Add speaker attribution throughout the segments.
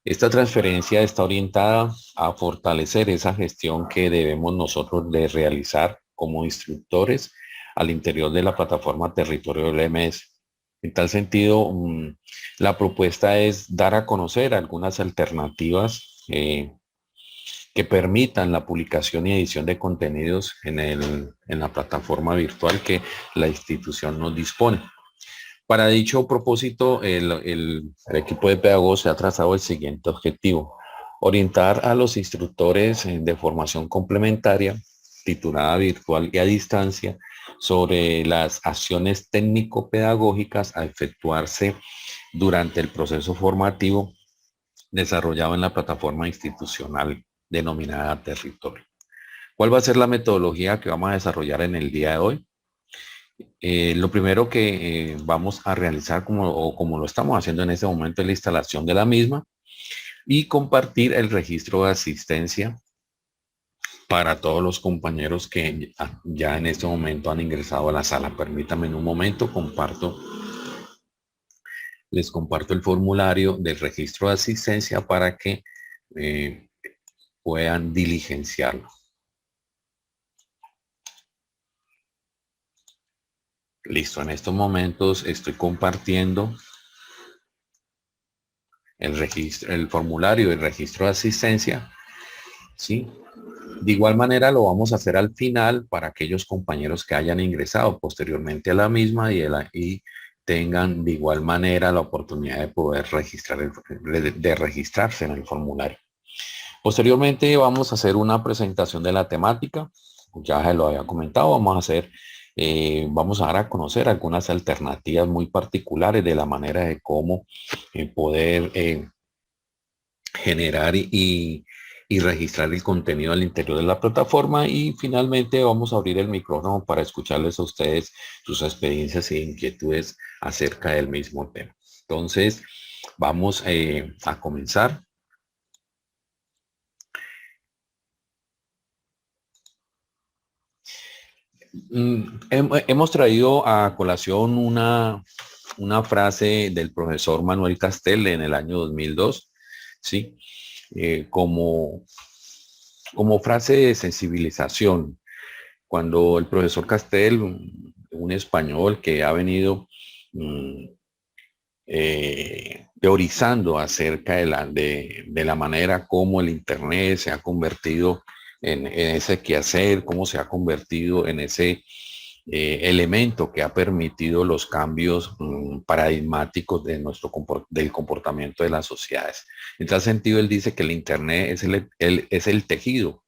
Speaker 1: Esta transferencia está orientada a fortalecer esa gestión que debemos nosotros de realizar como instructores al interior de la plataforma Territorio LMS. En tal sentido, la propuesta es dar a conocer algunas alternativas que permitan la publicación y edición de contenidos en la plataforma virtual que la institución nos dispone. Para dicho propósito, el equipo de pedagogos se ha trazado el siguiente objetivo: orientar a los instructores de formación complementaria, titulada virtual y a distancia, sobre las acciones técnico-pedagógicas a efectuarse durante el proceso formativo desarrollado en la plataforma institucional denominada Territorio. ¿Cuál va a ser la metodología que vamos a desarrollar en el día de hoy? Lo primero que vamos a realizar, como lo estamos haciendo en este momento, es la instalación de la misma y compartir el registro de asistencia para todos los compañeros que ya en este momento han ingresado a la sala. Permítanme en un momento, les comparto el formulario del registro de asistencia para que eh, puedan diligenciarlo. Listo, en estos momentos estoy compartiendo el formulario del registro de asistencia, ¿sí? De igual manera lo vamos a hacer al final para aquellos compañeros que hayan ingresado posteriormente a la misma y tengan de igual manera la oportunidad de poder registrarse en el formulario. Posteriormente vamos a hacer una presentación de la temática. Ya se lo había comentado, vamos a dar a conocer algunas alternativas muy particulares de la manera de cómo poder generar y registrar el contenido al interior de la plataforma, y finalmente vamos a abrir el micrófono para escucharles a ustedes sus experiencias e inquietudes acerca del mismo tema. Entonces, vamos a comenzar. Hemos traído a colación una frase del profesor Manuel Castel en el año 2002, ¿sí? Como frase de sensibilización. Cuando el profesor Castel, un español que ha venido teorizando acerca de la manera como el Internet se ha convertido en ese quehacer, cómo se ha convertido en ese elemento que ha permitido los cambios paradigmáticos del comportamiento de las sociedades. En tal sentido, él dice que el Internet es el tejido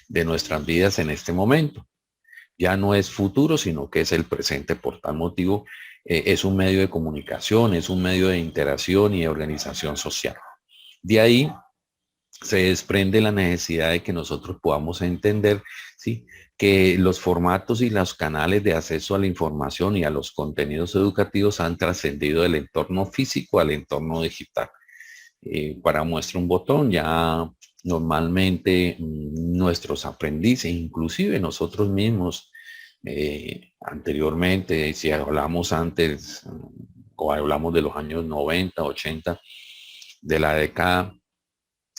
Speaker 1: de nuestras vidas en este momento. Ya no es futuro, sino que es el presente. Por tal motivo, es un medio de comunicación, es un medio de interacción y de organización social. De ahí se desprende la necesidad de que nosotros podamos entender, ¿sí?, que los formatos y los canales de acceso a la información y a los contenidos educativos han trascendido del entorno físico al entorno digital. Para muestra un botón, ya normalmente nuestros aprendices, inclusive nosotros mismos, anteriormente, si hablamos antes o hablamos de los años 90, 80, de la década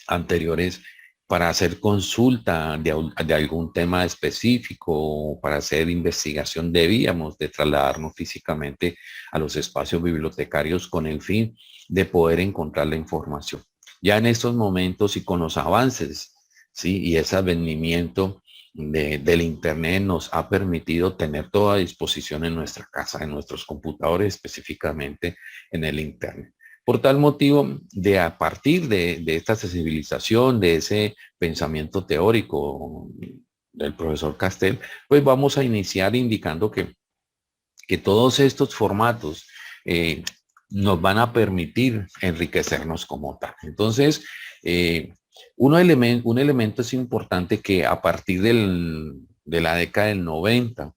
Speaker 1: anteriores, para hacer consulta de algún tema específico, para hacer investigación, debíamos de trasladarnos físicamente a los espacios bibliotecarios con el fin de poder encontrar la información. Ya en estos momentos y con los avances, ¿sí?, y ese advenimiento del Internet nos ha permitido tener toda disposición en nuestra casa, en nuestros computadores, específicamente en el Internet. Por tal motivo, a partir de esta sensibilización, de ese pensamiento teórico del profesor Castel, pues vamos a iniciar indicando que todos estos formatos nos van a permitir enriquecernos como tal. Entonces, un elemento es importante que a partir de la década del 90,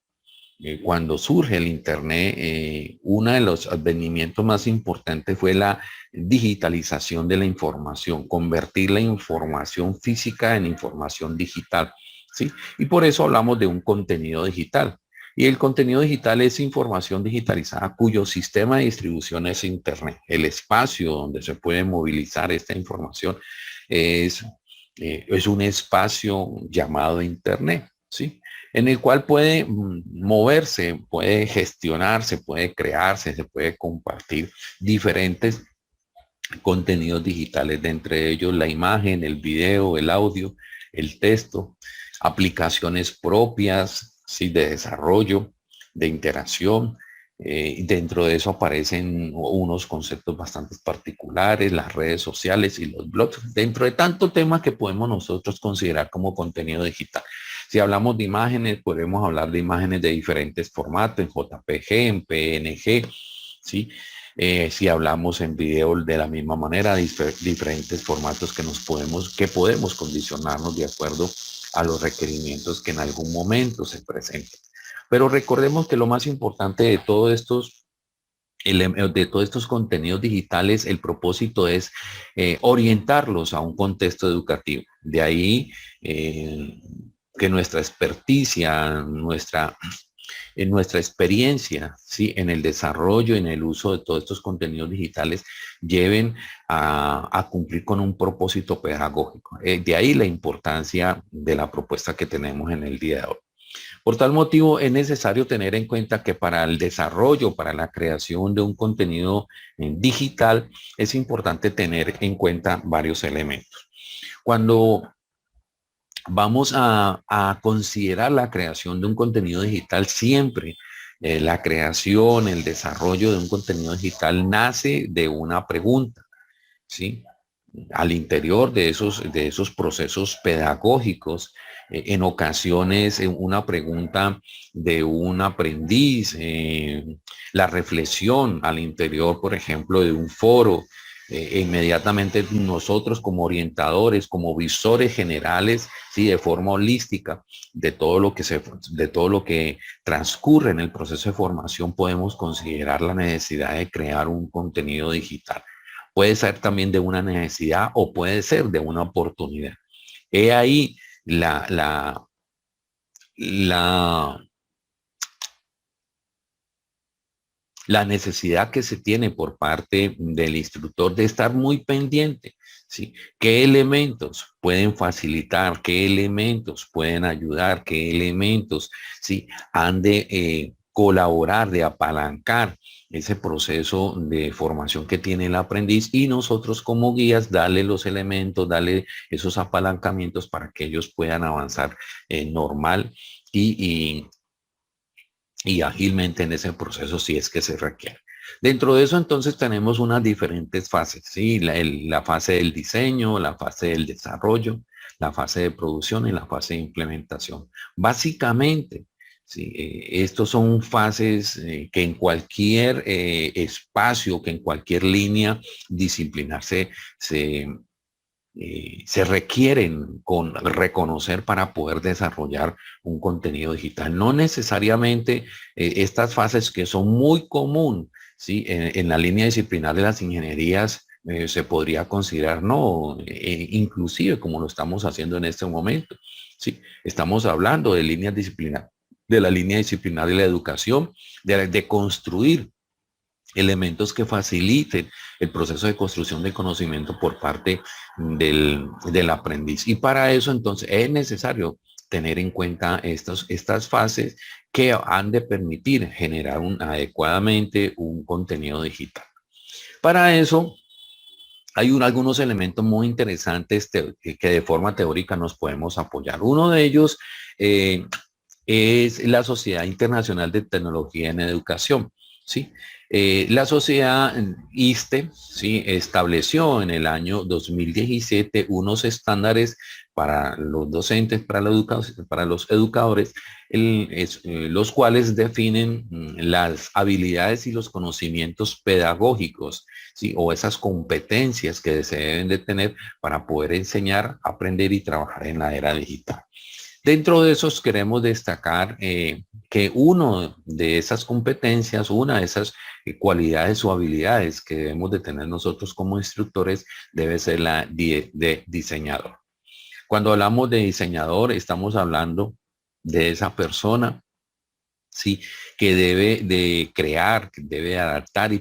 Speaker 1: cuando surge el Internet, uno de los advenimientos más importantes fue la digitalización de la información, convertir la información física en información digital, ¿sí? Y por eso hablamos de un contenido digital. Y el contenido digital es información digitalizada cuyo sistema de distribución es Internet. El espacio donde se puede movilizar esta información es, es un espacio llamado Internet, ¿sí? En el cual puede moverse, puede gestionarse, puede crearse, se puede compartir diferentes contenidos digitales, de entre ellos la imagen, el video, el audio, el texto, aplicaciones propias, ¿sí? De desarrollo, de interacción. Dentro de eso aparecen unos conceptos bastante particulares, las redes sociales y los blogs, dentro de tanto tema que podemos nosotros considerar como contenido digital. Si hablamos de imágenes, podemos hablar de imágenes de diferentes formatos, en JPG, en PNG, ¿sí? Si hablamos en video de la misma manera, diferentes formatos que podemos condicionarnos de acuerdo a los requerimientos que en algún momento se presenten. Pero recordemos que lo más importante de de todos estos contenidos digitales, el propósito es orientarlos a un contexto educativo. De ahí que nuestra experticia, en nuestra experiencia, ¿sí? En el desarrollo, en el uso de todos estos contenidos digitales, lleven a cumplir con un propósito pedagógico. De ahí la importancia de la propuesta que tenemos en el día de hoy. Por tal motivo, es necesario tener en cuenta que para el desarrollo, para la creación de un contenido digital, es importante tener en cuenta varios elementos. Cuando vamos a considerar la creación de un contenido digital, siempre la creación, el desarrollo de un contenido digital nace de una pregunta, ¿sí? Al interior de esos procesos pedagógicos, en ocasiones una pregunta de un aprendiz, la reflexión al interior, por ejemplo, de un foro, inmediatamente nosotros como orientadores, como visores generales, sí, de forma holística de todo lo que transcurre en el proceso de formación, podemos considerar la necesidad de crear un contenido digital. Puede ser también de una necesidad o puede ser de una oportunidad. He ahí la, la, la necesidad que se tiene por parte del instructor de estar muy pendiente, ¿sí? ¿Qué elementos pueden facilitar? ¿Qué elementos pueden ayudar? ¿Qué elementos, sí, han de colaborar, de apalancar ese proceso de formación que tiene el aprendiz? Y nosotros como guías, darle los elementos, darle esos apalancamientos para que ellos puedan avanzar normal y ágilmente en ese proceso si es que se requiere. Dentro de eso entonces tenemos unas diferentes fases, ¿sí? La fase del diseño, la fase del desarrollo, la fase de producción y la fase de implementación. Básicamente, ¿sí? Estos son fases que en cualquier espacio, que en cualquier línea disciplinar se requieren con reconocer para poder desarrollar un contenido digital. No necesariamente estas fases que son muy común, ¿sí? En la línea disciplinar de las ingenierías se podría considerar, no, inclusive como lo estamos haciendo en este momento, ¿sí? Estamos hablando de líneas disciplinar, de la línea disciplinar de la educación, de construir elementos que faciliten el proceso de construcción de conocimiento por parte del aprendiz. Y para eso entonces es necesario tener en cuenta estas fases que han de permitir generar adecuadamente un contenido digital. Para eso hay algunos elementos muy interesantes que de forma teórica nos podemos apoyar. Uno de ellos es la Sociedad Internacional de Tecnología en Educación, ¿sí? La sociedad ISTE, ¿sí? Estableció en el año 2017 unos estándares para los docentes, para los educadores, los cuales definen las habilidades y los conocimientos pedagógicos, ¿sí? O esas competencias que se deben de tener para poder enseñar, aprender y trabajar en la era digital. Dentro de esos queremos destacar que una de esas competencias, una de esas cualidades o habilidades que debemos de tener nosotros como instructores debe ser la de diseñador. Cuando hablamos de diseñador, estamos hablando de esa persona ¿sí? Que debe de crear, que debe adaptar y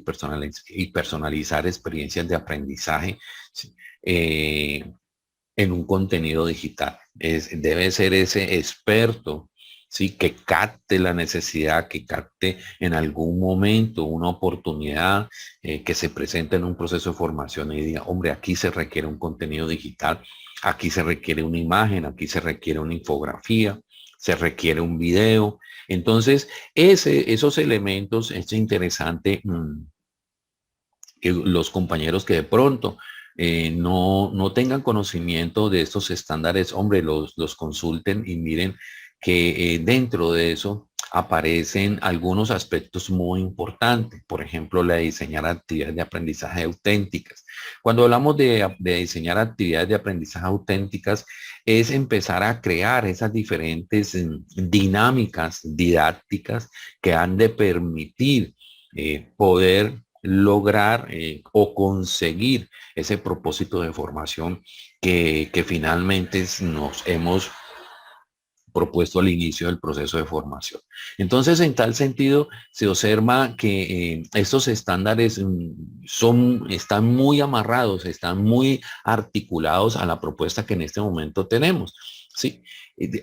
Speaker 1: personalizar experiencias de aprendizaje, ¿sí? En un contenido digital. Debe ser ese experto, ¿sí? Que capte la necesidad, que capte en algún momento una oportunidad que se presente en un proceso de formación y diga, hombre, aquí se requiere un contenido digital, aquí se requiere una imagen, aquí se requiere una infografía, se requiere un video. Entonces, esos elementos es interesante que los compañeros que de pronto no tengan conocimiento de estos estándares, hombre, los consulten y miren que dentro de eso aparecen algunos aspectos muy importantes. Por ejemplo, la de diseñar actividades de aprendizaje auténticas. Cuando hablamos de diseñar actividades de aprendizaje auténticas, es empezar a crear esas diferentes dinámicas didácticas que han de permitir poder lograr o conseguir ese propósito de formación que finalmente nos hemos propuesto al inicio del proceso de formación. Entonces, en tal sentido, se observa que estos estándares están muy amarrados, están muy articulados a la propuesta que en este momento tenemos. Sí.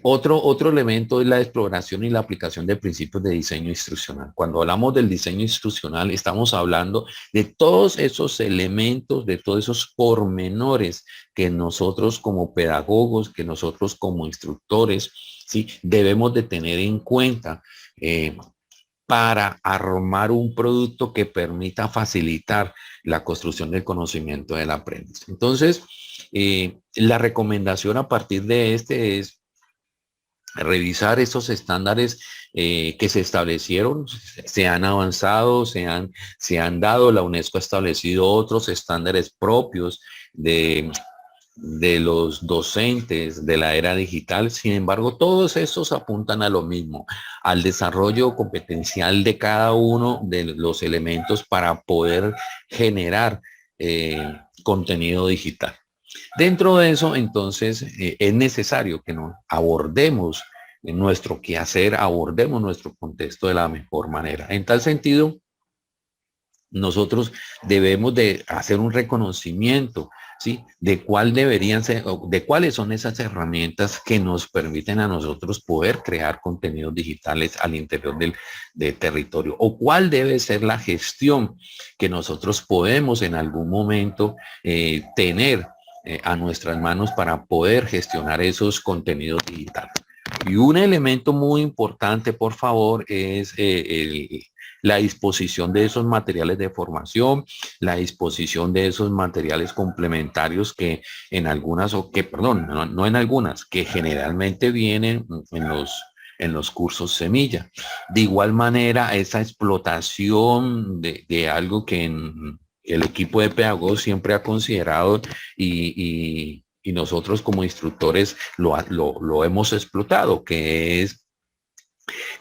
Speaker 1: Otro elemento es la exploración y la aplicación de principios de diseño instruccional. Cuando hablamos del diseño instruccional, estamos hablando de todos esos elementos, de todos esos pormenores que nosotros como pedagogos, que nosotros como instructores, ¿sí? Debemos de tener en cuenta para armar un producto que permita facilitar la construcción del conocimiento del aprendiz. Entonces, la recomendación a partir de este es revisar esos estándares que se establecieron, se han avanzado, se han dado, la UNESCO ha establecido otros estándares propios de los docentes de la era digital. Sin embargo, todos estos apuntan a lo mismo, al desarrollo competencial de cada uno de los elementos para poder generar contenido digital. Dentro de eso, entonces, es necesario que nos abordemos nuestro quehacer, abordemos nuestro contexto de la mejor manera. En tal sentido, nosotros debemos de hacer un reconocimiento, ¿sí? De cuál deberían ser, de cuáles son esas herramientas que nos permiten a nosotros poder crear contenidos digitales al interior del territorio, o cuál debe ser la gestión que nosotros podemos en algún momento tener a nuestras manos para poder gestionar esos contenidos digitales. Y un elemento muy importante, por favor, es la disposición de esos materiales de formación, la disposición de esos materiales complementarios que en algunas, o que, perdón, no en algunas, que generalmente vienen en los cursos semilla. De igual manera, esa explotación de algo que el equipo de pedagogos siempre ha considerado y nosotros como instructores lo hemos explotado, que es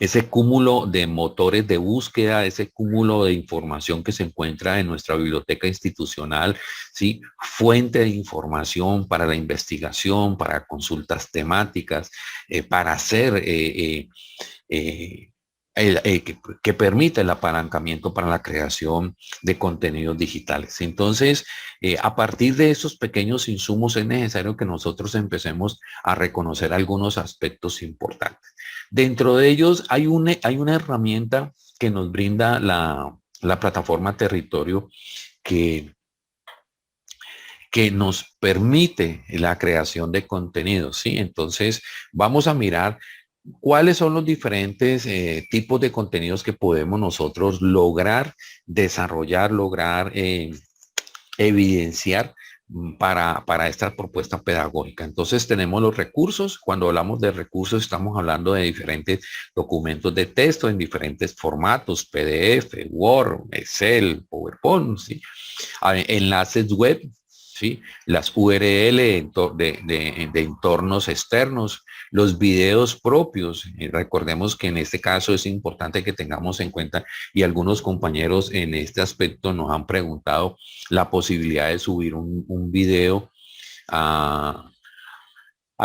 Speaker 1: ese cúmulo de motores de búsqueda, ese cúmulo de información que se encuentra en nuestra biblioteca institucional, ¿sí? Fuente de información para la investigación, para consultas temáticas, para hacer que permita el apalancamiento para la creación de contenidos digitales. Entonces, a partir de esos pequeños insumos es necesario que nosotros empecemos a reconocer algunos aspectos importantes. Dentro de ellos hay una herramienta que nos brinda la plataforma Territorio que nos permite la creación de contenidos, ¿sí? Entonces, vamos a mirar cuáles son los diferentes tipos de contenidos que podemos nosotros lograr desarrollar, lograr evidenciar para esta propuesta pedagógica. Entonces tenemos los recursos. Cuando hablamos de recursos estamos hablando de diferentes documentos de texto en diferentes formatos, PDF, Word, Excel, PowerPoint, ¿sí? Enlaces web, ¿sí? Las URL de entornos externos, los videos propios. Recordemos que en este caso es importante que tengamos en cuenta, y algunos compañeros en este aspecto nos han preguntado la posibilidad de subir un video al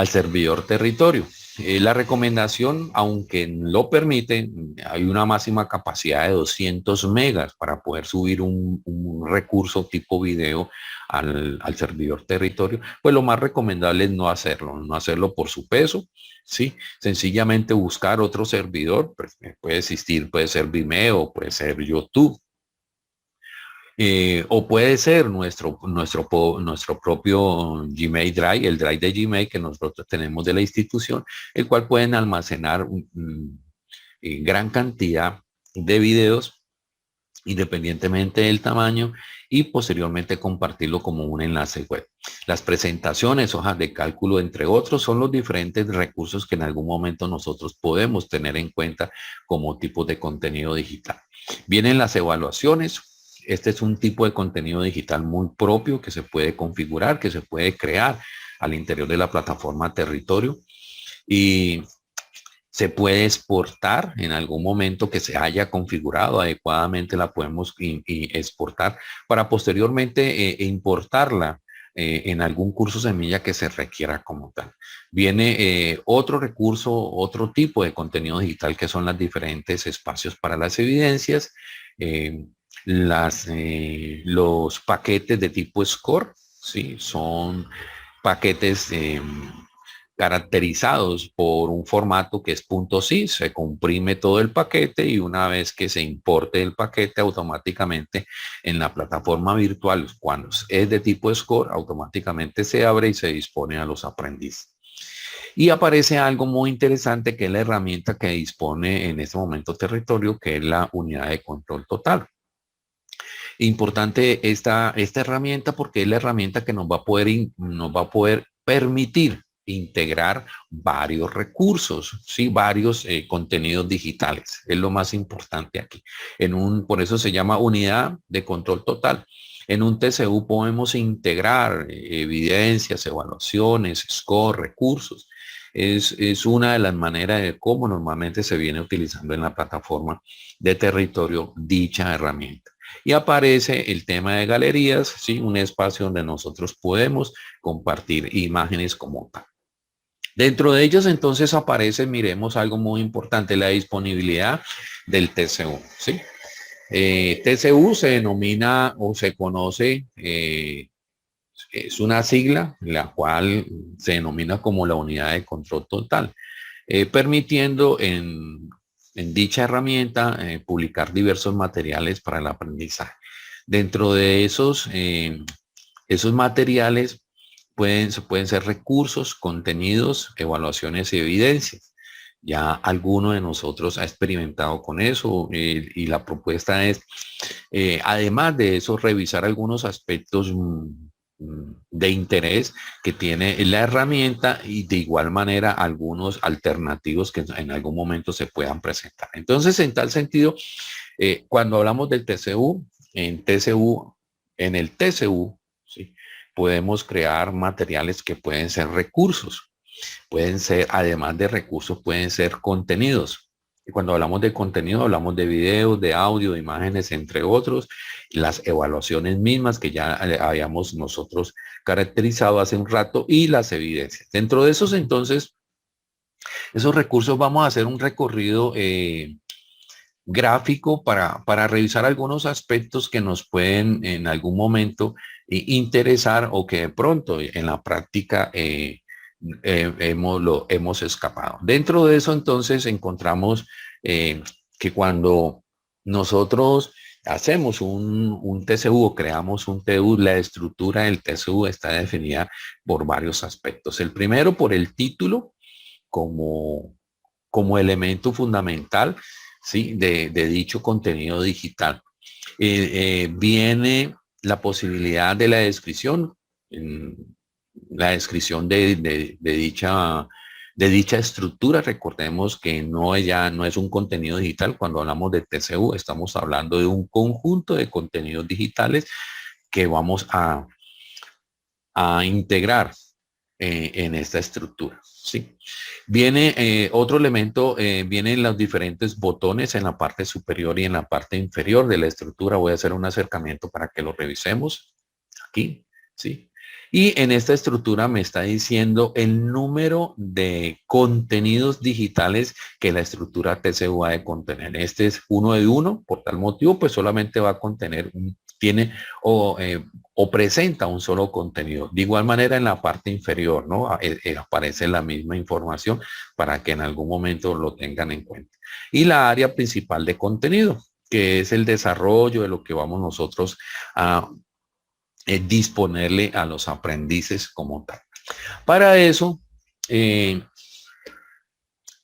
Speaker 1: servidor Territorio. La recomendación, aunque lo permite, hay una máxima capacidad de 200 megas para poder subir un recurso tipo video al servidor territorio. Pues lo más recomendable es no hacerlo por su peso, ¿sí? Sencillamente buscar otro servidor, pues, puede existir, puede ser Vimeo, puede ser YouTube. O puede ser nuestro propio Gmail Drive, el Drive de Gmail que nosotros tenemos de la institución, el cual pueden almacenar gran cantidad de videos independientemente del tamaño y posteriormente compartirlo como un enlace web. Las presentaciones, hojas de cálculo, entre otros, son los diferentes recursos que en algún momento nosotros podemos tener en cuenta como tipo de contenido digital. Vienen las evaluaciones. Este es un tipo de contenido digital muy propio que se puede configurar, que se puede crear al interior de la plataforma territorio y se puede exportar en algún momento que se haya configurado adecuadamente, la podemos exportar para posteriormente importarla en algún curso semilla que se requiera como tal. Viene otro recurso, otro tipo de contenido digital que son los diferentes espacios para las evidencias, eh, los paquetes de tipo score, ¿sí? Son paquetes caracterizados por un formato que es .zip, se comprime todo el paquete y una vez que se importe el paquete automáticamente en la plataforma virtual, cuando es de tipo score, automáticamente se abre y se dispone a los aprendices. Y aparece algo muy interesante que es la herramienta que dispone en este momento territorio, que es la unidad de control total. Importante esta herramienta porque es la herramienta que nos va a poder permitir integrar varios recursos, ¿sí? Varios contenidos digitales. Es lo más importante aquí. Por eso se llama unidad de control total. En un TCU podemos integrar evidencias, evaluaciones, score, recursos. Es una de las maneras de cómo normalmente se viene utilizando en la plataforma de territorio dicha herramienta. Y aparece el tema de galerías, ¿sí? Un espacio donde nosotros podemos compartir imágenes como tal. Dentro de ellas entonces aparece, miremos algo muy importante, la disponibilidad del TCU, ¿sí? TCU se denomina o se conoce, es una sigla, la cual se denomina como la unidad de control total, permitiendo en dicha herramienta publicar diversos materiales para el aprendizaje. Dentro de esos materiales pueden ser recursos, contenidos, evaluaciones y evidencias. Ya alguno de nosotros ha experimentado con eso y la propuesta es, además de eso, revisar algunos aspectos de interés que tiene la herramienta y de igual manera algunos alternativos que en algún momento se puedan presentar. Entonces, en tal sentido, cuando hablamos del TCU, en el TCU, ¿sí? Podemos crear materiales que pueden ser recursos, pueden ser, además de recursos, pueden ser contenidos. Y cuando hablamos de contenido, hablamos de videos, de audio, de imágenes, entre otros, las evaluaciones mismas que ya habíamos nosotros caracterizado hace un rato y las evidencias. Dentro de esos, entonces, esos recursos vamos a hacer un recorrido gráfico para revisar algunos aspectos que nos pueden en algún momento interesar o que de pronto en la práctica lo hemos escapado. Dentro de eso entonces encontramos que cuando nosotros hacemos un TCU o creamos un TU, la estructura del TCU está definida por varios aspectos. El primero por el título como elemento fundamental, ¿sí? de dicho contenido digital. Viene la posibilidad de la descripción, la descripción de dicha estructura. Recordemos que no es un contenido digital. Cuando hablamos de TCU, estamos hablando de un conjunto de contenidos digitales que vamos a integrar en esta estructura. ¿Sí? Viene otro elemento, vienen los diferentes botones en la parte superior y en la parte inferior de la estructura. Voy a hacer un acercamiento para que lo revisemos aquí. ¿Sí? Y en esta estructura me está diciendo el número de contenidos digitales que la estructura TCU ha de contener. Este es uno de uno, por tal motivo, pues solamente va a contener, tiene o presenta un solo contenido. De igual manera en la parte inferior, ¿no? Aparece la misma información para que en algún momento lo tengan en cuenta. Y la área principal de contenido, que es el desarrollo de lo que vamos nosotros a disponerle a los aprendices como tal. Para eso, eh,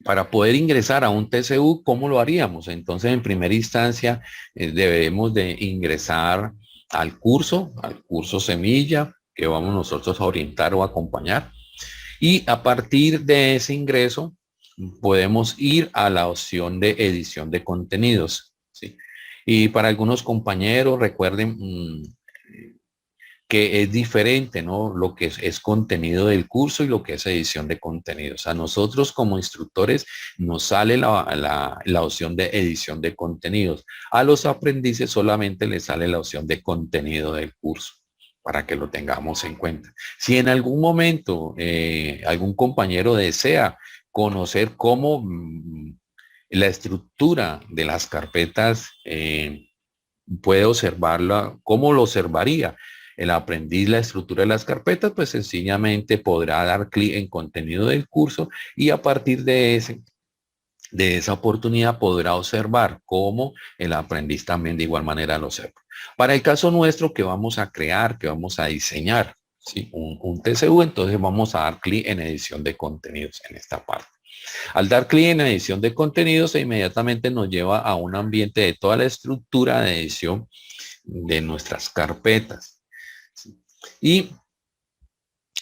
Speaker 1: para poder ingresar a un TCU, ¿cómo lo haríamos? Entonces, en primera instancia, debemos de ingresar al curso semilla, que vamos nosotros a orientar o acompañar. Y a partir de ese ingreso, podemos ir a la opción de edición de contenidos. ¿Sí? Y para algunos compañeros, recuerden, que es diferente, ¿no? Lo que es contenido del curso y lo que es edición de contenidos. A nosotros como instructores nos sale la opción de edición de contenidos. A los aprendices solamente les sale la opción de contenido del curso, para que lo tengamos en cuenta. Si en algún momento algún compañero desea conocer cómo la estructura de las carpetas puede observarla, ¿cómo lo observaría? El aprendiz la estructura de las carpetas, pues sencillamente podrá dar clic en contenido del curso y a partir de esa oportunidad podrá observar cómo el aprendiz también de igual manera lo observa. Para el caso nuestro que vamos a crear, que vamos a diseñar, ¿sí? un TCU, entonces vamos a dar clic en edición de contenidos en esta parte. Al dar clic en edición de contenidos, inmediatamente nos lleva a un ambiente de toda la estructura de edición de nuestras carpetas. Y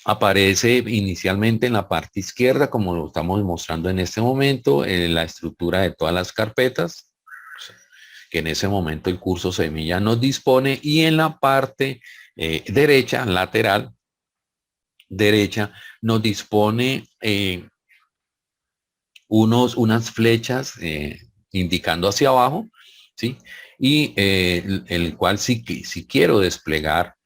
Speaker 1: aparece inicialmente en la parte izquierda, como lo estamos mostrando en este momento, la estructura de todas las carpetas, que en ese momento el curso semilla nos dispone, y en la parte derecha, lateral, derecha, nos dispone unas flechas indicando hacia abajo, ¿sí? Y el cual si quiero desplegar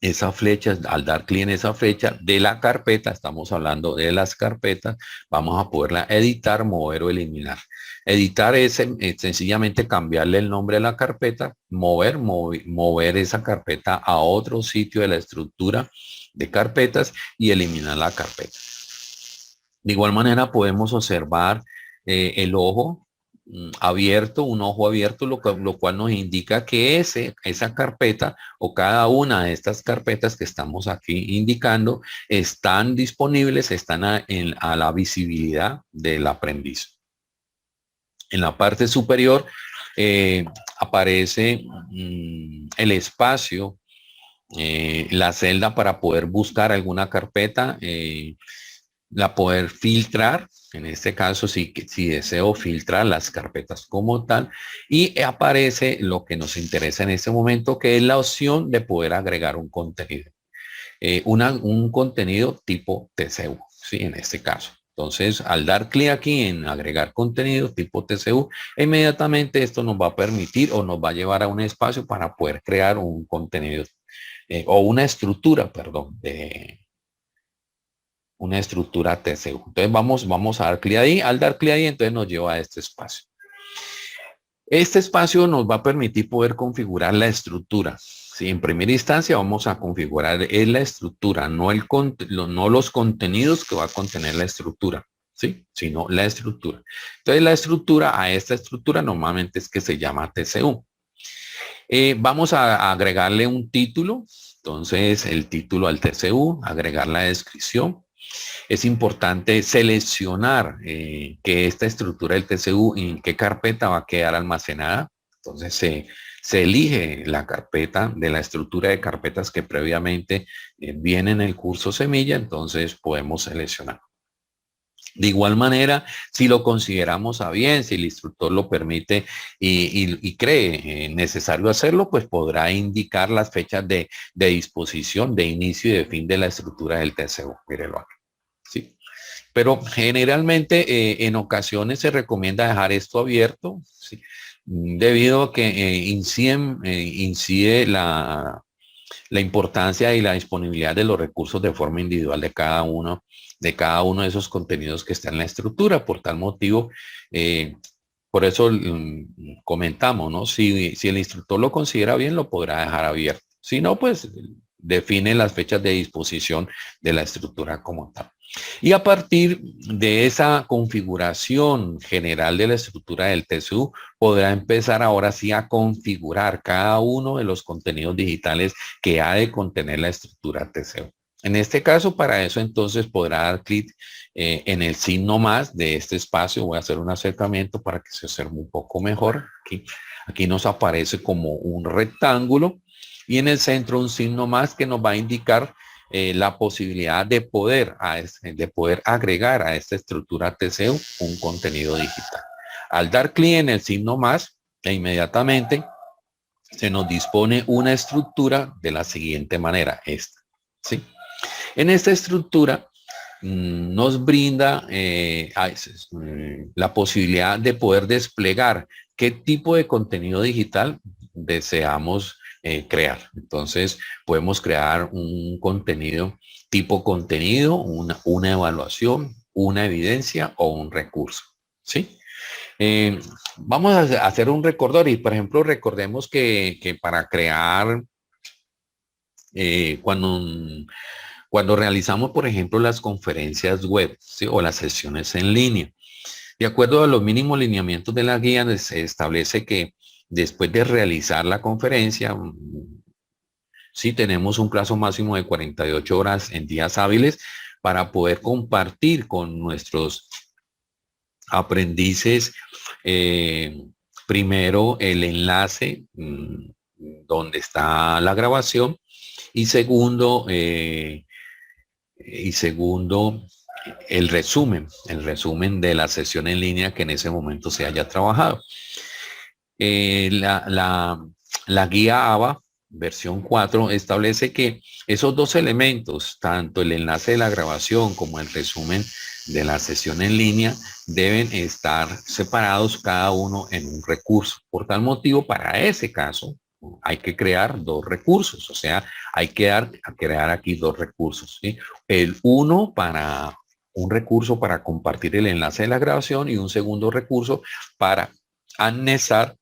Speaker 1: esa flecha, al dar clic en esa flecha de la carpeta, estamos hablando de las carpetas, vamos a poderla editar, mover o eliminar. Editar es sencillamente cambiarle el nombre a la carpeta, mover esa carpeta a otro sitio de la estructura de carpetas y eliminar la carpeta. De igual manera podemos observar el ojo abierto, un ojo abierto, lo cual nos indica que esa carpeta o cada una de estas carpetas que estamos aquí indicando están disponibles, están a la visibilidad del aprendiz. En la parte superior aparece el espacio, la celda para poder buscar alguna carpeta, la poder filtrar, en este caso si deseo filtrar las carpetas como tal, y aparece lo que nos interesa en este momento, que es la opción de poder agregar un contenido. Un contenido tipo TCU, ¿sí? En este caso. Entonces, al dar clic aquí en agregar contenido tipo TCU, inmediatamente esto nos va a permitir o nos va a llevar a un espacio para poder crear un contenido o una estructura, perdón, de una estructura TCU. Entonces vamos a dar clic ahí. Al dar clic ahí, entonces nos lleva a este espacio. Este espacio nos va a permitir poder configurar la estructura. Sí, en primera instancia vamos a configurar la estructura, no los contenidos que va a contener la estructura, ¿sí? Sino la estructura. Entonces la estructura, a esta estructura normalmente es que se llama TCU. Vamos a agregarle un título. Entonces el título al TCU, agregar la descripción. Es importante seleccionar que esta estructura del TCU en qué carpeta va a quedar almacenada. Entonces se elige la carpeta de la estructura de carpetas que previamente viene en el curso semilla, entonces podemos seleccionar. De igual manera, si lo consideramos a bien, si el instructor lo permite y cree necesario hacerlo, pues podrá indicar las fechas de disposición, de inicio y de fin de la estructura del TCU. Mírelo aquí. ¿Sí? Pero generalmente en ocasiones se recomienda dejar esto abierto, ¿sí? Debido a que incide la importancia y la disponibilidad de los recursos de forma individual de cada uno de esos contenidos que están en la estructura. Por tal motivo, por eso comentamos, ¿no? Si el instructor lo considera bien, lo podrá dejar abierto. Si no, pues define las fechas de disposición de la estructura como tal. Y a partir de esa configuración general de la estructura del TCU, podrá empezar ahora sí a configurar cada uno de los contenidos digitales que ha de contener la estructura TCU. En este caso, para eso entonces podrá dar clic en el signo más de este espacio. Voy a hacer un acercamiento para que se observe un poco mejor. Aquí nos aparece como un rectángulo y en el centro un signo más que nos va a indicar la posibilidad de poder agregar a esta estructura TCU un contenido digital. Al dar clic en el signo más, inmediatamente se nos dispone una estructura de la siguiente manera, esta, ¿sí? En esta estructura nos brinda la posibilidad de poder desplegar qué tipo de contenido digital deseamos crear. Entonces, podemos crear un contenido tipo contenido, una evaluación, una evidencia o un recurso, ¿sí? Vamos a hacer un recordatorio. Por ejemplo, recordemos que para crear, cuando realizamos, por ejemplo, las conferencias web, ¿sí? O las sesiones en línea, de acuerdo a los mínimos lineamientos de la guía, se establece que después de realizar la conferencia, sí tenemos un plazo máximo de 48 horas en días hábiles para poder compartir con nuestros aprendices primero el enlace donde está la grabación y segundo, el resumen de la sesión en línea que en ese momento se haya trabajado. La guía ABA versión 4 establece que esos dos elementos, tanto el enlace de la grabación como el resumen de la sesión en línea, deben estar separados cada uno en un recurso. Por tal motivo, para ese caso, hay que crear dos recursos, o sea, hay que crear aquí dos recursos, ¿sí? Un recurso para compartir el enlace de la grabación y un segundo recurso para anexar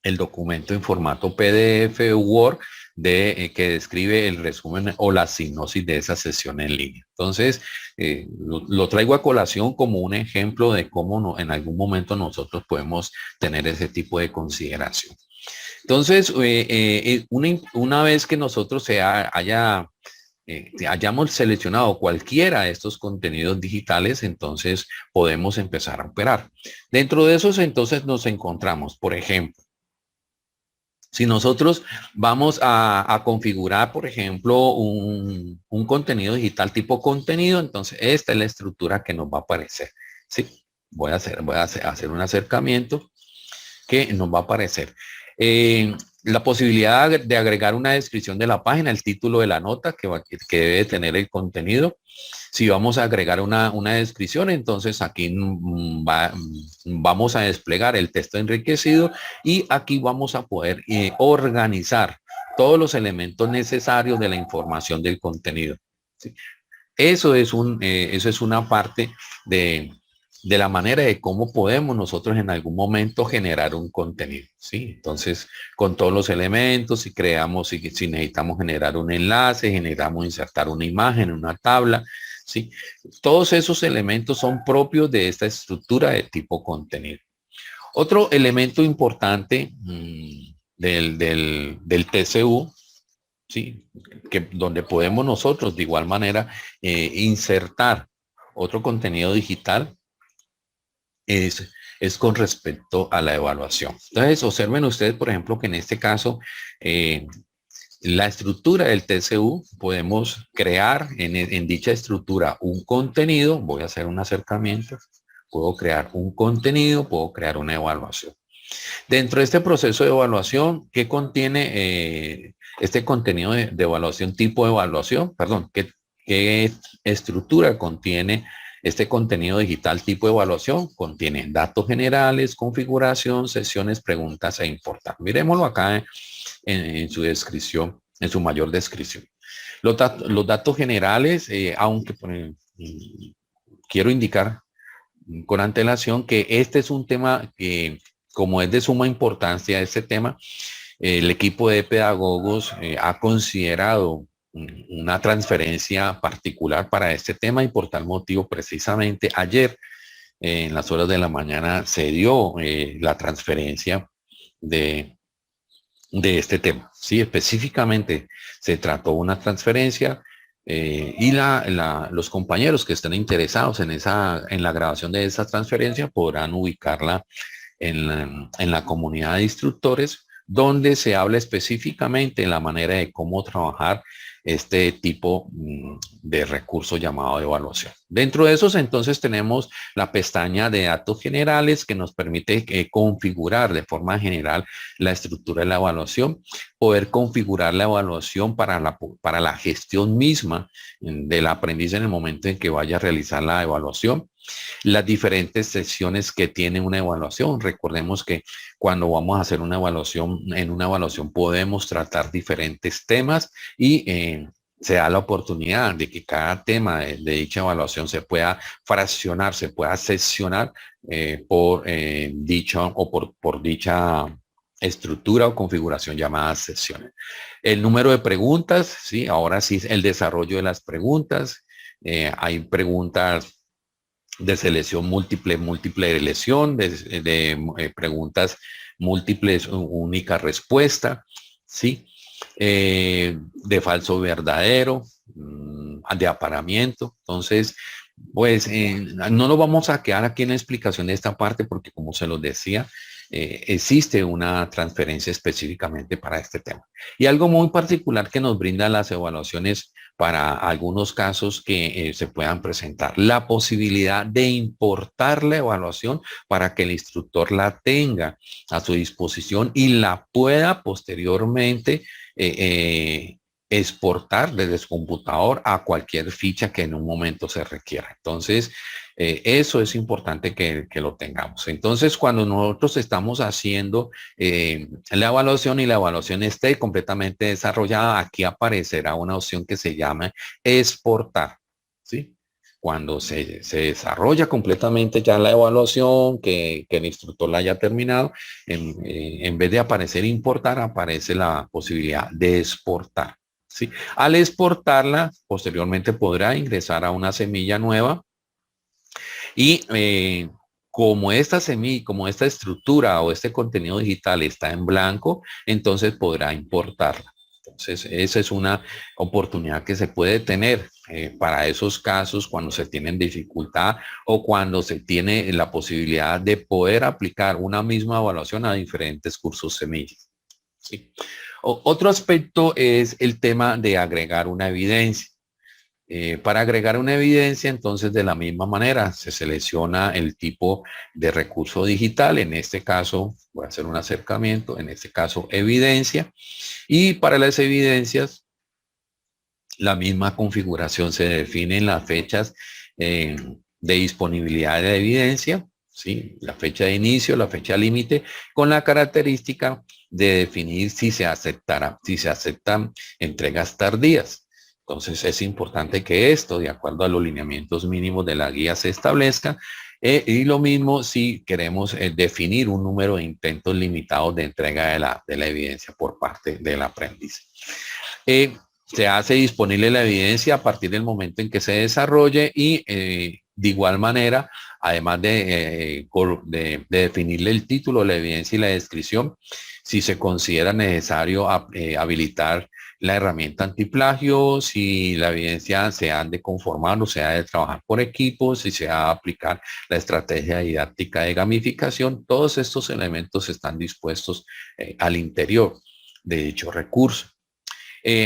Speaker 1: el documento en formato PDF o Word que describe el resumen o la sinopsis de esa sesión en línea. Entonces, lo traigo a colación como un ejemplo de cómo en algún momento nosotros podemos tener ese tipo de consideración. Entonces, una vez que nosotros hayamos seleccionado cualquiera de estos contenidos digitales, entonces podemos empezar a operar. Dentro de esos, entonces nos encontramos, por ejemplo, si nosotros vamos a configurar, por ejemplo, un contenido digital tipo contenido, entonces esta es la estructura que nos va a aparecer. ¿Sí? Voy a hacer un acercamiento que nos va a aparecer. La posibilidad de agregar una descripción de la página, el título de la nota que debe tener el contenido. Si vamos a agregar una descripción, entonces aquí vamos a desplegar el texto enriquecido y aquí vamos a poder organizar todos los elementos necesarios de la información del contenido. ¿Sí? Eso es una parte de la manera de cómo podemos nosotros en algún momento generar un contenido, ¿sí? Entonces, con todos los elementos, si necesitamos generar un enlace, insertar una imagen, una tabla, ¿sí? Todos esos elementos son propios de esta estructura de tipo contenido. Otro elemento importante del TCU, ¿sí? Donde podemos nosotros de igual manera insertar otro contenido digital es con respecto a la evaluación. Entonces, observen ustedes, por ejemplo, que en este caso, la estructura del TCU, podemos crear en dicha estructura un contenido. Voy a hacer un acercamiento. Puedo crear un contenido, puedo crear una evaluación. Dentro de este proceso de evaluación, ¿qué contiene este contenido de evaluación, tipo de evaluación? Perdón, ¿qué estructura contiene este contenido digital tipo de evaluación? Contiene datos generales, configuración, sesiones, preguntas e importar. Miremoslo acá en su descripción en su mayor descripción. Los datos generales, aunque quiero indicar con antelación que este es un tema que, como es de suma importancia este tema, el equipo de pedagogos ha considerado una transferencia particular para este tema y por tal motivo precisamente ayer en las horas de la mañana se dio la transferencia de, de este tema. Sí, específicamente se trató una transferencia y los compañeros que estén interesados en la grabación de esa transferencia podrán ubicarla en la comunidad de instructores, donde se habla específicamente en la manera de cómo trabajar este tipo de recurso llamado evaluación. Dentro de esos, entonces, tenemos la pestaña de datos generales que nos permite configurar de forma general la estructura de la evaluación, poder configurar la evaluación para la gestión misma del aprendiz en el momento en que vaya a realizar la evaluación, las diferentes secciones que tiene una evaluación. Recordemos que cuando vamos a hacer una evaluación, en una evaluación podemos tratar diferentes temas y se da la oportunidad de que cada tema de dicha evaluación se pueda fraccionar, se pueda seccionar por dicha o por dicha estructura o configuración llamada secciones. El número de preguntas, sí, ahora sí, el desarrollo de las preguntas. Hay preguntas de selección múltiple, múltiple elección, de preguntas múltiples, única respuesta, ¿sí? De falso verdadero, de aparamiento. Entonces, pues no nos vamos a quedar aquí en la explicación de esta parte porque como se los decía, existe una transferencia específicamente para este tema. Y algo muy particular que nos brindan las evaluaciones para algunos casos que se puedan presentar, la posibilidad de importar la evaluación para que el instructor la tenga a su disposición y la pueda posteriormente exportar desde su computador a cualquier ficha que en un momento se requiera. Entonces, eso es importante que lo tengamos. Entonces, cuando nosotros estamos haciendo la evaluación y la evaluación esté completamente desarrollada, aquí aparecerá una opción que se llama exportar, ¿sí? Cuando se desarrolla completamente ya la evaluación, que el instructor la haya terminado, en vez de aparecer importar, aparece la posibilidad de exportar, ¿sí? Al exportarla, posteriormente podrá ingresar a una semilla nueva y como esta semilla, como esta estructura o este contenido digital está en blanco, entonces podrá importarla. Entonces, esa es una oportunidad que se puede tener para esos casos cuando se tienen dificultad o cuando se tiene la posibilidad de poder aplicar una misma evaluación a diferentes cursos semillas. ¿Sí? Otro aspecto es el tema de agregar una evidencia. Para agregar una evidencia, entonces de la misma manera se selecciona el tipo de recurso digital. En este caso, voy a hacer un acercamiento, en este caso evidencia. Y para las evidencias, la misma configuración se define en las fechas de disponibilidad de evidencia, ¿sí? La fecha de inicio, la fecha límite, con la característica de definir si se aceptará, si se aceptan entregas tardías. Entonces es importante que esto, de acuerdo a los lineamientos mínimos de la guía, se establezca. Y lo mismo si queremos definir un número de intentos limitados de entrega de la evidencia por parte del aprendiz. Se hace disponible la evidencia a partir del momento en que se desarrolle y de igual manera, además de definirle el título, la evidencia y la descripción, si se considera necesario habilitar la herramienta antiplagio, si la evidencia se ha de conformar o se ha de trabajar por equipos, si se ha de aplicar la estrategia didáctica de gamificación, todos estos elementos están dispuestos al interior de dicho recurso.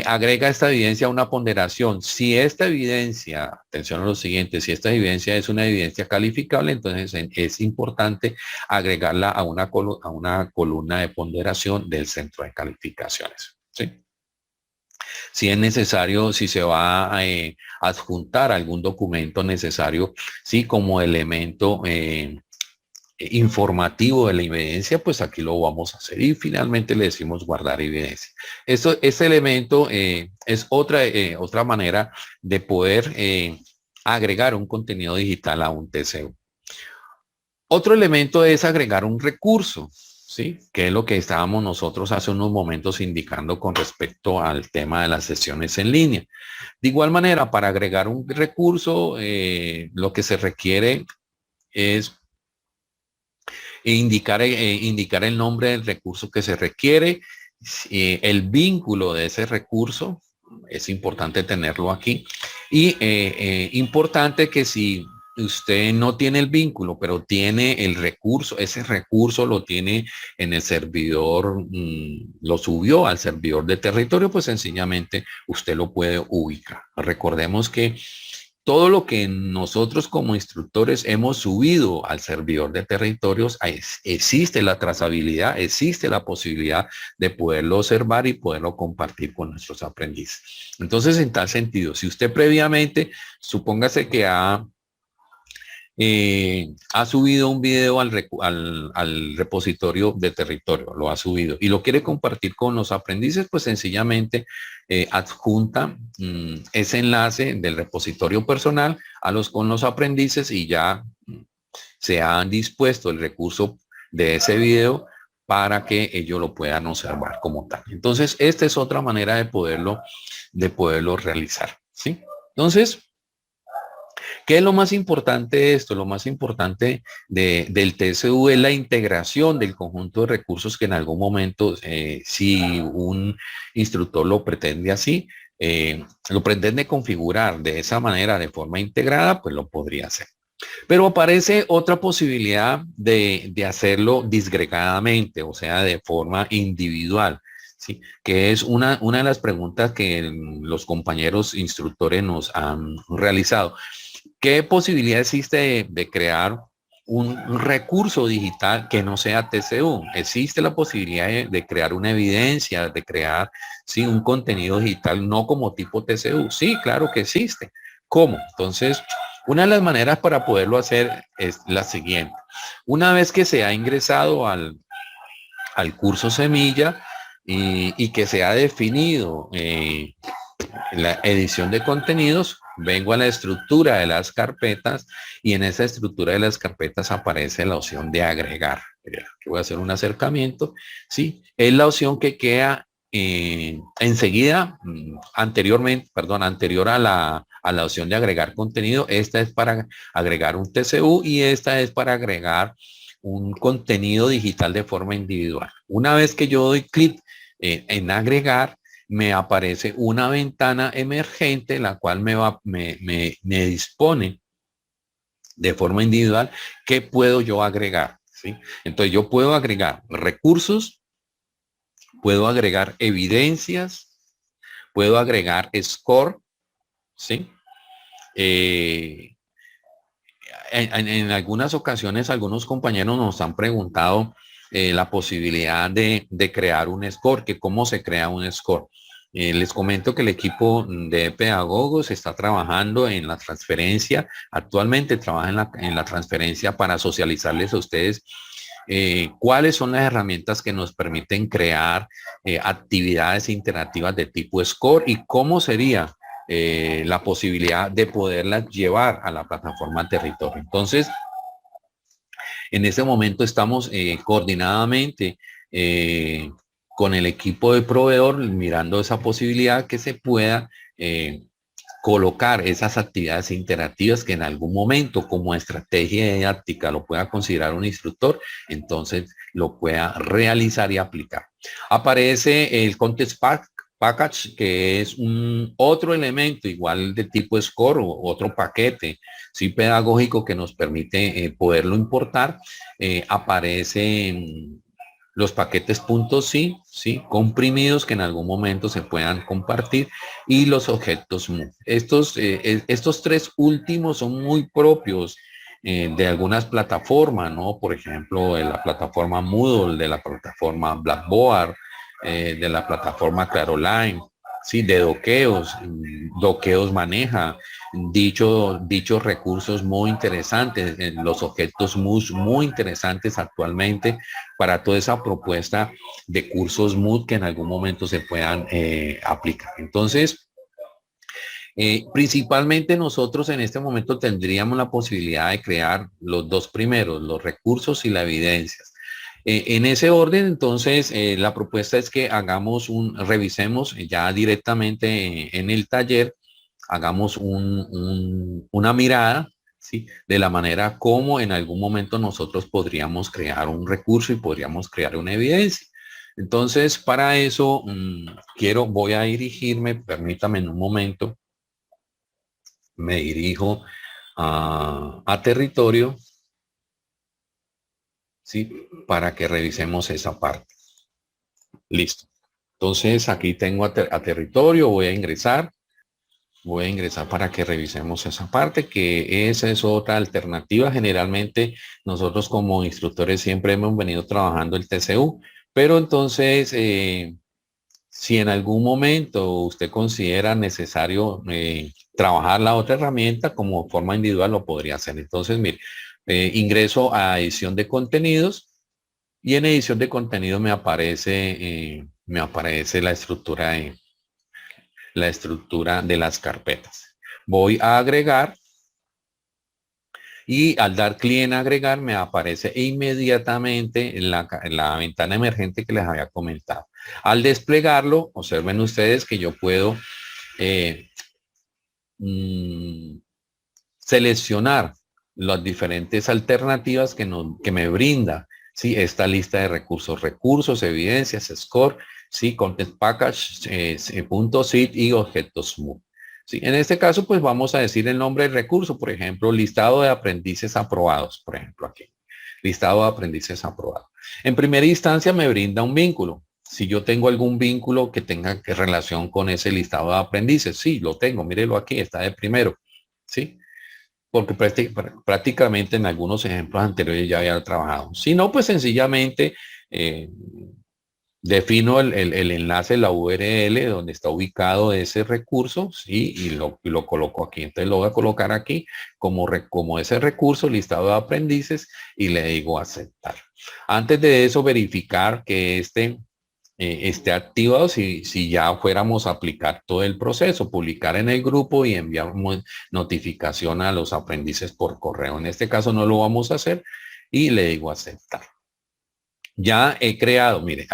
Speaker 1: Agrega esta evidencia una ponderación. Si esta evidencia, atención a lo siguiente, si esta evidencia es una evidencia calificable, entonces es importante agregarla a una columna de ponderación del centro de calificaciones. ¿Sí? Si es necesario, si se va a adjuntar algún documento necesario, sí, como elemento informativo de la evidencia, pues aquí lo vamos a hacer y finalmente le decimos guardar evidencia. Este elemento es otra manera de poder agregar un contenido digital a un TCU. Otro elemento es agregar un recurso, ¿sí? Que es lo que estábamos nosotros hace unos momentos indicando con respecto al tema de las sesiones en línea. De igual manera, para agregar un recurso, lo que se requiere es indicar el nombre del recurso que se requiere, el vínculo de ese recurso, es importante tenerlo aquí, y importante que si usted no tiene el vínculo, pero tiene el recurso, ese recurso lo tiene en el servidor, lo subió al servidor de territorio, pues sencillamente usted lo puede ubicar. Recordemos que todo lo que nosotros como instructores hemos subido al servidor de territorios, existe la trazabilidad, existe la posibilidad de poderlo observar y poderlo compartir con nuestros aprendices. Entonces, en tal sentido, si usted previamente, supóngase que ha subido un video al repositorio de territorio, lo ha subido y lo quiere compartir con los aprendices, pues sencillamente adjunta ese enlace del repositorio personal con los aprendices y ya se han dispuesto el recurso de ese video para que ellos lo puedan observar como tal. Entonces, esta es otra manera de poderlo realizar, ¿sí? Entonces, ¿qué es lo más importante de esto? Lo más importante del TCU es la integración del conjunto de recursos que en algún momento, si un instructor lo pretende así, lo pretende configurar de esa manera, de forma integrada, pues lo podría hacer. Pero aparece otra posibilidad de hacerlo disgregadamente, o sea, de forma individual. ¿Sí? Que es una de las preguntas que los compañeros instructores nos han realizado. ¿Qué posibilidad existe de crear un recurso digital que no sea TCU? Existe la posibilidad de crear una evidencia, de crear, sí, un contenido digital no como tipo TCU. Sí, claro que existe. ¿Cómo? Entonces, una de las maneras para poderlo hacer es la siguiente. Una vez que se ha ingresado al curso Semilla y que se ha definido la edición de contenidos, vengo a la estructura de las carpetas y en esa estructura de las carpetas aparece la opción de agregar. Voy a hacer un acercamiento, ¿sí? Es la opción que queda enseguida, anterior a la opción de agregar contenido. Esta es para agregar un TCU y esta es para agregar un contenido digital de forma individual. Una vez que yo doy clic en agregar, me aparece una ventana emergente, la cual me dispone de forma individual qué puedo yo agregar, ¿sí? Entonces yo puedo agregar recursos, puedo agregar evidencias, puedo agregar score, ¿sí? En algunas ocasiones algunos compañeros nos han preguntado la posibilidad de crear un score, que cómo se crea un score. Les comento que el equipo de pedagogos está trabajando en la transferencia, actualmente trabaja en la transferencia para socializarles a ustedes cuáles son las herramientas que nos permiten crear actividades interactivas de tipo score y cómo sería la posibilidad de poderlas llevar a la plataforma territorio. Entonces, en este momento estamos coordinadamente con el equipo de proveedor mirando esa posibilidad que se pueda colocar esas actividades interactivas que en algún momento como estrategia didáctica lo pueda considerar un instructor, entonces lo pueda realizar y aplicar. Aparece el Context Package, que es otro elemento igual de tipo score o otro paquete sí pedagógico que nos permite poderlo importar. Aparecen los paquetes .sí, ¿sí? Comprimidos que en algún momento se puedan compartir y los objetos MOOC. Estos tres últimos son muy propios de algunas plataformas, ¿no? Por ejemplo, de la plataforma Moodle, de la plataforma Blackboard, de la plataforma Caroline, ¿sí? De doqueos, doqueos maneja, doqueos maneja, dichos recursos muy interesantes, los objetos MOOC muy interesantes actualmente para toda esa propuesta de cursos MOOC que en algún momento se puedan aplicar. Entonces, principalmente nosotros en este momento tendríamos la posibilidad de crear los dos primeros, los recursos y la evidencia. En ese orden, entonces, la propuesta es que revisemos ya directamente en el taller, hagamos una mirada, ¿sí? De la manera como en algún momento nosotros podríamos crear un recurso y podríamos crear una evidencia. Entonces, para eso, voy a dirigirme, permítame en un momento, me dirijo a territorio, ¿sí? Para que revisemos esa parte. Listo. Entonces aquí tengo a territorio, voy a ingresar para que revisemos esa parte, que esa es otra alternativa. Generalmente nosotros como instructores siempre hemos venido trabajando el TCU, pero entonces si en algún momento usted considera necesario trabajar la otra herramienta como forma individual, lo podría hacer. Entonces, mire, ingreso a edición de contenidos y en edición de contenidos me aparece la estructura de las carpetas. Voy a agregar y al dar clic en agregar me aparece inmediatamente la ventana emergente que les había comentado. Al desplegarlo, observen ustedes que yo puedo seleccionar las diferentes alternativas que me brinda, ¿sí? Esta lista de recursos, evidencias, score, ¿sí? Content package, punto .sit y objetos MOOC. ¿Sí? En este caso, pues vamos a decir el nombre del recurso, por ejemplo, listado de aprendices aprobados, por ejemplo, aquí. Listado de aprendices aprobados. En primera instancia me brinda un vínculo. Si yo tengo algún vínculo que tenga relación con ese listado de aprendices, sí, lo tengo, mírelo aquí, está de primero, ¿sí? Porque prácticamente en algunos ejemplos anteriores ya había trabajado. Si no, pues sencillamente eh, defino el enlace, la URL donde está ubicado ese recurso, ¿sí? Y lo coloco aquí. Entonces lo voy a colocar aquí como ese recurso, listado de aprendices, y le digo aceptar. Antes de eso, verificar que esté activado si ya fuéramos a aplicar todo el proceso, publicar en el grupo y enviar notificación a los aprendices por correo. En este caso no lo vamos a hacer y le digo aceptar. Ya he creado, mire,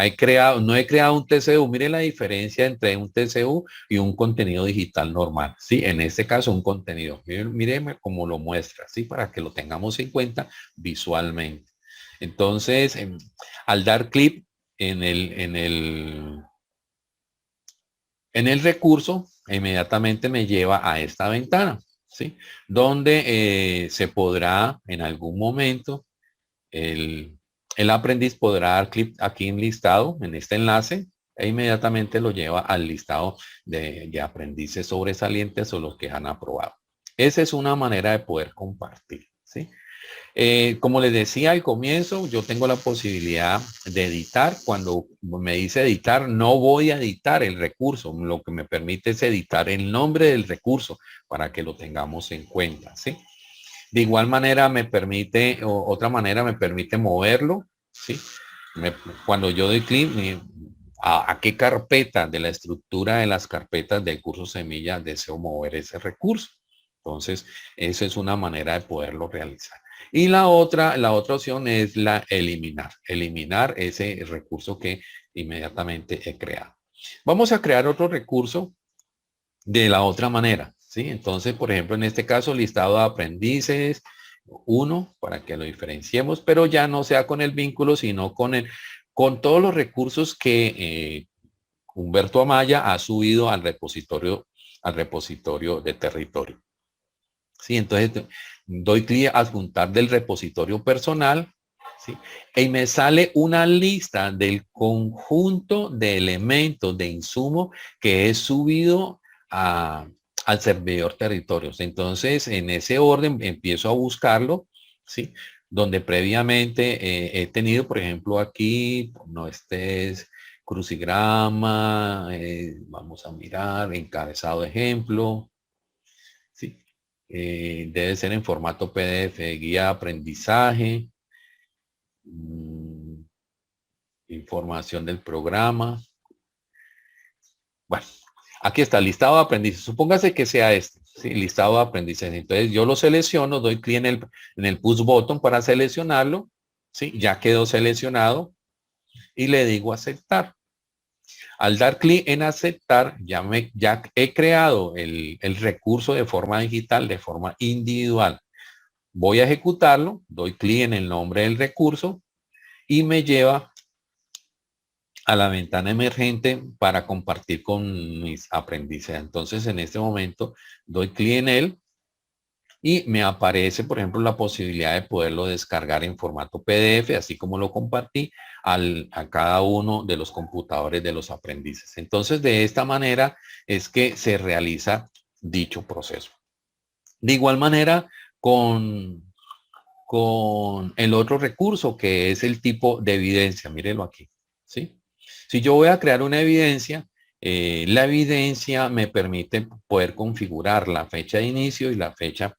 Speaker 1: no he creado un TCU. Mire la diferencia entre un TCU y un contenido digital normal. Sí, en este caso un contenido. Mire cómo lo muestra, sí, para que lo tengamos en cuenta visualmente. Entonces, al dar clic en el recurso, inmediatamente me lleva a esta ventana, ¿sí? Donde se podrá en algún momento, el aprendiz podrá dar clic aquí en listado, en este enlace, e inmediatamente lo lleva al listado de aprendices sobresalientes o los que han aprobado. Esa es una manera de poder compartir, ¿sí? Como les decía al comienzo, yo tengo la posibilidad de editar. Cuando me dice editar, no voy a editar el recurso. Lo que me permite es editar el nombre del recurso para que lo tengamos en cuenta, ¿sí? De igual manera otra manera me permite moverlo, ¿sí? Cuando yo doy clic, a qué carpeta de la estructura de las carpetas del curso semilla deseo mover ese recurso. Entonces, esa es una manera de poderlo realizar. Y la otra opción es eliminar ese recurso que inmediatamente he creado. Vamos a crear otro recurso de la otra manera, ¿sí? Entonces, por ejemplo, en este caso, listado de aprendices, 1, para que lo diferenciemos, pero ya no sea con el vínculo, sino con todos los recursos que Humberto Amaya ha subido al repositorio de territorio. Sí, entonces doy clic a adjuntar del repositorio personal, ¿sí? Y me sale una lista del conjunto de elementos de insumo que he subido al servidor territorios. Entonces, en ese orden empiezo a buscarlo, ¿sí? Donde previamente he tenido, por ejemplo, aquí, no, este es crucigrama, vamos a mirar, encabezado de ejemplo, ¿sí? Debe ser en formato PDF, guía de aprendizaje, información del programa. Bueno, aquí está, listado de aprendices. Supóngase que sea este, ¿sí? Listado de aprendices. Entonces yo lo selecciono, doy clic en el push button para seleccionarlo, ¿sí? Ya quedó seleccionado y le digo aceptar. Al dar clic en aceptar, ya he creado el recurso de forma digital, de forma individual. Voy a ejecutarlo, doy clic en el nombre del recurso y me lleva a la ventana emergente para compartir con mis aprendices. Entonces, en este momento, doy clic en él y me aparece, por ejemplo, la posibilidad de poderlo descargar en formato PDF, así como lo compartí a cada uno de los computadores de los aprendices. Entonces, de esta manera es que se realiza dicho proceso. De igual manera, con el otro recurso que es el tipo de evidencia. Mírelo aquí, ¿sí? Si yo voy a crear una evidencia, la evidencia me permite poder configurar la fecha de inicio y la fecha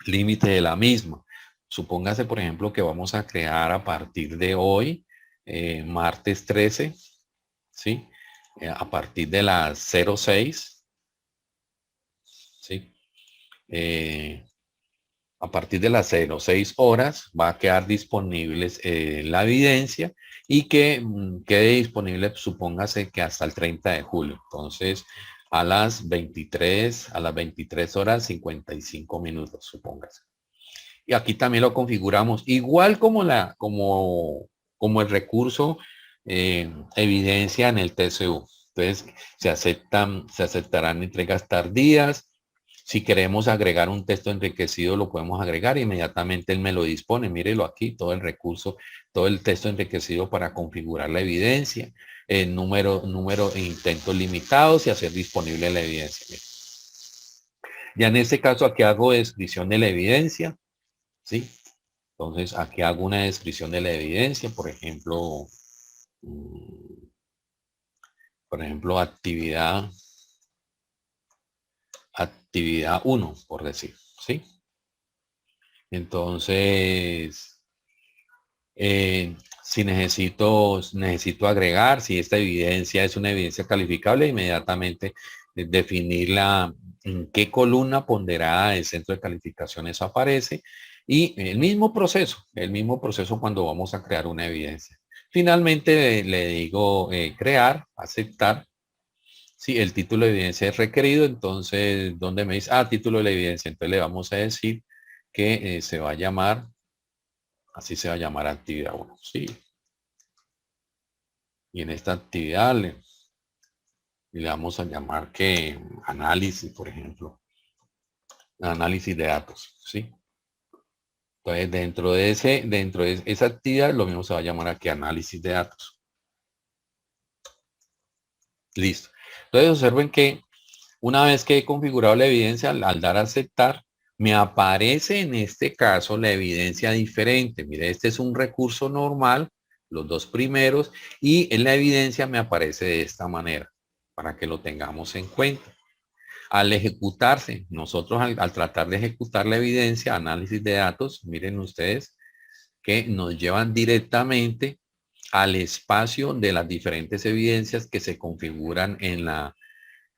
Speaker 1: límite de la misma. Supóngase, por ejemplo, que vamos a crear a partir de hoy, martes 13, ¿sí? A partir de las 06, ¿sí? A partir de las 06 horas va a quedar disponible la evidencia y que quede disponible, supóngase que hasta el 30 de julio. Entonces, a las 23 horas 55 minutos, supóngase. Y aquí también lo configuramos igual como el recurso evidencia en el TCU. Entonces, se aceptarán entregas tardías. Si queremos agregar un texto enriquecido, lo podemos agregar. Inmediatamente él me lo dispone. Mírelo aquí, todo el recurso, todo el texto enriquecido para configurar la evidencia, el número de intentos limitados y hacer disponible la evidencia. Mira. Ya en este caso, aquí hago descripción de la evidencia, ¿sí? Entonces, aquí hago una descripción de la evidencia, por ejemplo, actividad 1, por decir, ¿sí? Entonces, si necesito agregar, si esta evidencia es una evidencia calificable, inmediatamente definirla en qué columna ponderada del centro de calificación eso aparece y el mismo proceso cuando vamos a crear una evidencia. Finalmente le digo crear, aceptar. Si el título de evidencia es requerido, entonces, ¿dónde me dice? Título de la evidencia. Entonces le vamos a decir que se va a llamar, así se va a llamar actividad 1. Sí. Y en esta actividad le vamos a llamar que análisis, por ejemplo. Análisis de datos, ¿sí? Entonces, dentro de esa actividad, lo mismo se va a llamar aquí análisis de datos. Listo. Entonces, observen que una vez que he configurado la evidencia, al dar a aceptar, me aparece en este caso la evidencia diferente. Mire, este es un recurso normal, los dos primeros, y en la evidencia me aparece de esta manera, para que lo tengamos en cuenta. Al ejecutarse, nosotros al tratar de ejecutar la evidencia, análisis de datos, miren ustedes que nos llevan directamente al espacio de las diferentes evidencias que se configuran en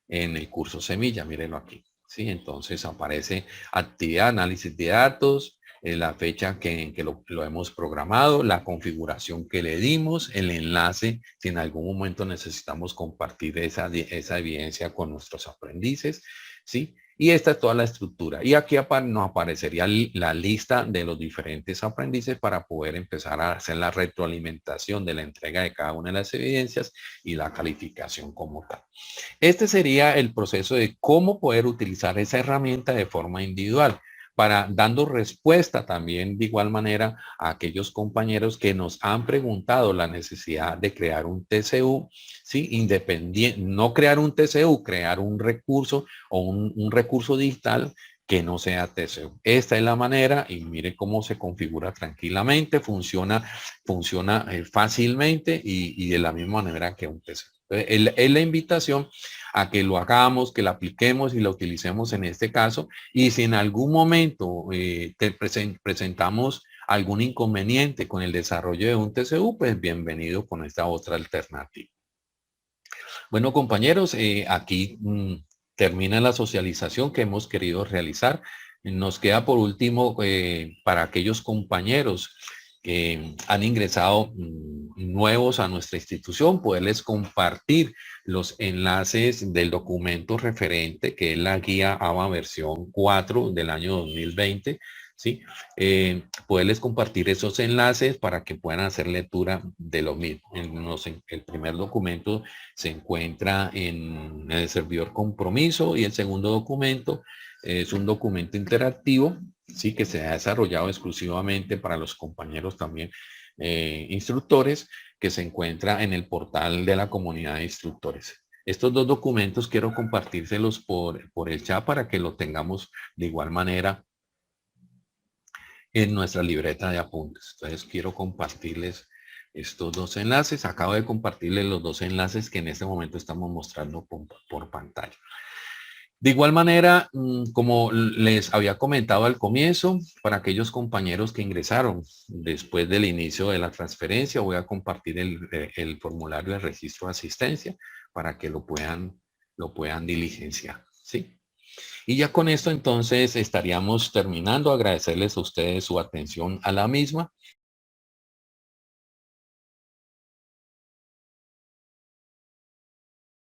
Speaker 1: el curso semilla, mírenlo aquí. ¿Sí? Entonces aparece actividad, análisis de datos, la fecha en que lo hemos programado, la configuración que le dimos, el enlace, si en algún momento necesitamos compartir esa evidencia con nuestros aprendices, ¿sí? Y esta es toda la estructura. Y aquí nos aparecería la lista de los diferentes aprendices para poder empezar a hacer la retroalimentación de la entrega de cada una de las evidencias y la calificación como tal. Este sería el proceso de cómo poder utilizar esa herramienta de forma individual, para dando respuesta también de igual manera a aquellos compañeros que nos han preguntado la necesidad de crear un TCU, ¿sí? Independiente, no crear un TCU, crear un recurso o un recurso digital que no sea TCU. Esta es la manera y mire cómo se configura tranquilamente, funciona fácilmente y de la misma manera que un TCU. Es la invitación a que lo hagamos, que lo apliquemos y lo utilicemos en este caso. Y si en algún momento presentamos algún inconveniente con el desarrollo de un TCU, pues bienvenido con esta otra alternativa. Bueno, compañeros, aquí termina la socialización que hemos querido realizar. Nos queda por último, para aquellos compañeros que han ingresado nuevos a nuestra institución, poderles compartir los enlaces del documento referente, que es la guía ABA versión 4 del año 2020, ¿sí? Poderles compartir esos enlaces para que puedan hacer lectura de lo mismo. El primer documento se encuentra en el servidor compromiso y el segundo documento es un documento interactivo, sí, que se ha desarrollado exclusivamente para los compañeros también instructores, que se encuentra en el portal de la comunidad de instructores. Estos dos documentos quiero compartírselos por el chat para que lo tengamos de igual manera en nuestra libreta de apuntes. Entonces quiero compartirles estos dos enlaces. Acabo de compartirles los dos enlaces que en este momento estamos mostrando por pantalla. De igual manera, como les había comentado al comienzo, para aquellos compañeros que ingresaron después del inicio de la transferencia, voy a compartir el formulario de registro de asistencia para que lo puedan diligenciar, ¿sí? Y ya con esto entonces estaríamos terminando. Agradecerles a ustedes su atención a la misma